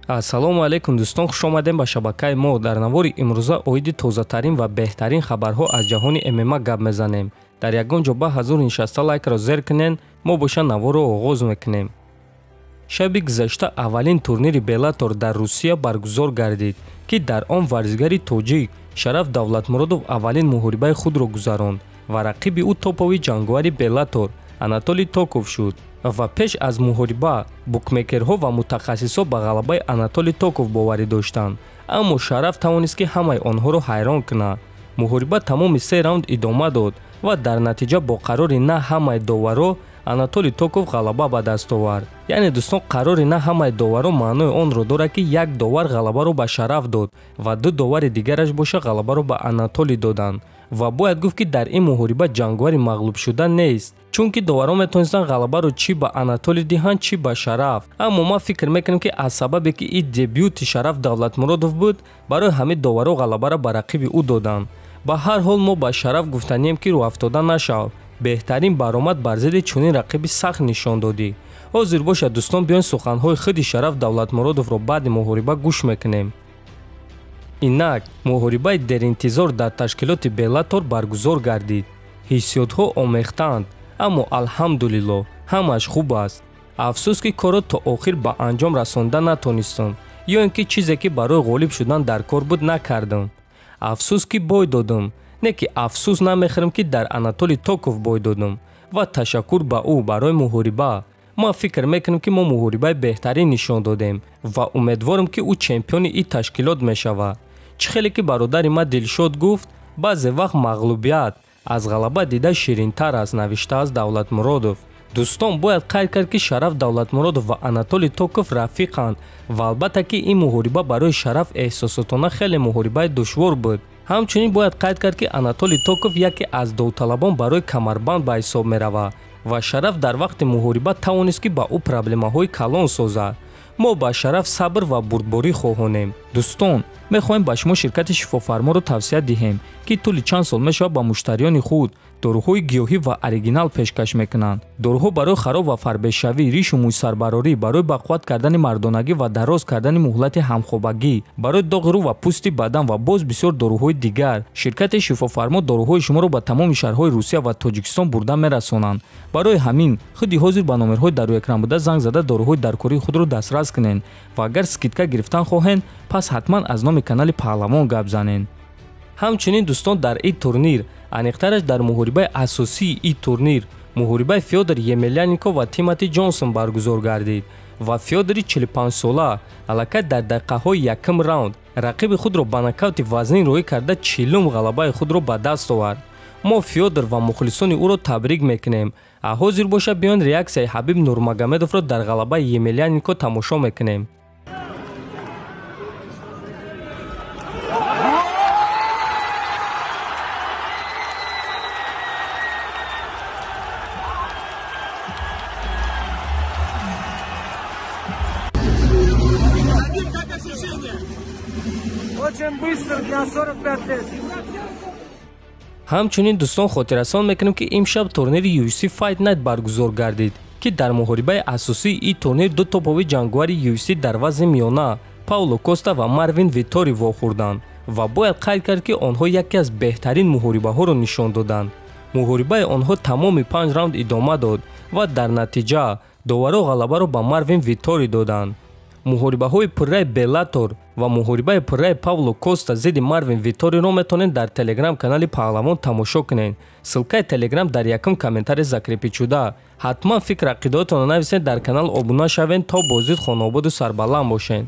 ассалому алайкум дӯстон, хуш омадем ба шабакаи мо. Дар навори имрӯза оиди тозатарин ва беҳтарин хабарҳо аз ҷаҳони ММА гап мезанем. Дар ягон ҷо ба ҳазур нишаста лайкро зер кунен, мо боша наворро оғоз мекунем. шаби гузашта аввалин турнири Беллатор дар Русия баргузор гардид, ки дар он варзигари тоҷик Шараф Давлатмуродов аввалин мухорибаи худро гузаронд ва рақиби ӯ топови ҷанговари Беллатор Анатолий Токов шуд. ва пеш аз мухориба букмекерҳо ва мутахассисҳо ба ғалабаи Анатолий Токов боварӣ доштанд, аммо Шараф тавонист ки ҳамаи онҳоро хайрон кунад. мухориба тамоми 3 раунд идома дод ва дар натиҷа бо қарори на ҳамаи доваро Анатолий Токов ғалаба ба даст овард. яъне дӯстон, қарори на ҳамаи доваро маънои онро дорад ки як довар ғалабаро ба Шараф дод ва ду довари дигараш боша ғалабаро ба Анатолий доданд. ва бояд гуфт ки дар ин мухориба ҷангвари мағлубшуда нест, чунки доваро метавонистанд ғалабаро чӣ ба Анатолий диҳанд, чӣ ба Шараф. аммо ман фикр мекунам ки аз сабабе ки ин дебюти Шараф Давлатмуродов буд, барои ҳамин доваро ғалабаро ба рақиби ӯ доданд. ба ҳар ҳол мо ба Шараф гуфтанием ки рӯафтода нашав, беҳтарин баромад бар зидди чунин рақиби сахт нишон додӣ. ҳозир бошад дӯстон, биён суханҳои худи Шараф Давлатмуродовро баъди мухориба гӯш мекунем. инак мухорибаи деринтизор дар ташкилоти Беллатор баргузор гардид. ҳиссиётҳо омехтанд, аммо алҳамдулиллоҳ ҳамааш хуб аст. афсӯс ки корро то охир ба анҷом расонида натонистам, ё ин ки чизе ки барои ғолиб шудан дар кор буд накардам. афсӯс ки бой додам, не ки афсӯс намехӯрам ки дар Анатолий Токов бой додам. ва ташаккур ба ӯ барои мухориба. ман фикр мекунам ки мо мухорибаи беҳтарин нишон додем ва умедворам ки ӯ чемпиони ин ташкилот мешавад. чӣ хеле ки бародари ман Дилшод гуфт, баъзе вақт мағлубият аз ғалаба дида ширинтар аст, навиштааст Давлатмуродов. дӯстон, бояд қайд кард ки Шараф Давлатмуродов ва Анатолий Токов рафиқанд ва албатта ки ин мухориба барои Шараф эҳсосотона хеле мухорибаи душвор буд. ҳамчунин бояд қайд кард ки Анатолий Токов яке аз довталабон барои камарбанд ба ҳисоб меравад ва Шараф дар вақти мухориба тавонист ки ба ӯ проблемаҳои калон созад. мо ба Шараф сабр ва бурдборӣ хоҳонем. дӯстон, мехоҳем ба шумо ширкати шифофарморо тавсия диҳем ки тӯли чанд сол мешавад ба муштариёни худ доруҳои гиёҳӣ ва оригинал пешкаш мекунанд. доруҳо барои хароб ва фарбешавӣ, ришу мӯйсарбарорӣ, барои бақувват кардани мардонагӣ ва дароз кардани муҳлати ҳамхобагӣ, барои доғи рӯ ва пӯсти бадан ва боз бисёр доруҳои дигар. ширкати шифофармо доруҳои шуморо ба тамоми шаҳрҳои Русия ва Тоҷикистон бурда мерасонанд. барои ҳамин худи ҳозир ба номерҳои дар рӯи экран буда занг зада доруҳои даркории худро дастрас кунед ва агар скидка гирифтан хоҳед, пас ҳатман аз номи канали паҳлавон гап занед. ҳамчунин дӯстон, дар ин турнир, аниқтараш дар мухорибаи асосии ин турнир, мухорибаи Федор Емельяненко ва Тимоти Ҷонсон баргузор гардид ва Федори 45-сола аллакай дар дақиқаҳои якум раунд рақиби худро ба нокаути вазнин роӣ карда 40-ум ғалабаи худро ба даст овард. мо Федор ва мухлисони ӯро табрик мекунем. ҳозир боша биён реакцияи Хабиб Нурмагомедовро дар ғалабаи Емельяненко тамошо мекунем. Очень быстро для 45 лет. ҳамчунин дӯстон, хотиррасон мекунем ки имшаб турнири UFC Fight Night баргузор гардид, ки дар мухорибаи асосии ин турнир ду топови ҷангвари UFC дар вазни миёна Коста ва Веттори вохӯрданд ва бояд қайд кард ки онҳо яке аз беҳтарин мухорибаҳоро нишон доданд. мухорибаи онҳо тамоми 5 раунд идома дод ва дар натиҷа доваро ғалабаро ба Веттори доданд. мухорибаҳои пурраи Беллатор ва мухорибаи пурраи Коста зидди Vettoriро метавонед дар Телеграм канали Паҳлавон тамошо кунед. ссилкаи Телеграм дар якум комментария закрепичуда. ҳатман фикр ақидоатонро нависед, дар канал обуна шавед то бозид хонободу сарбаланд бошед.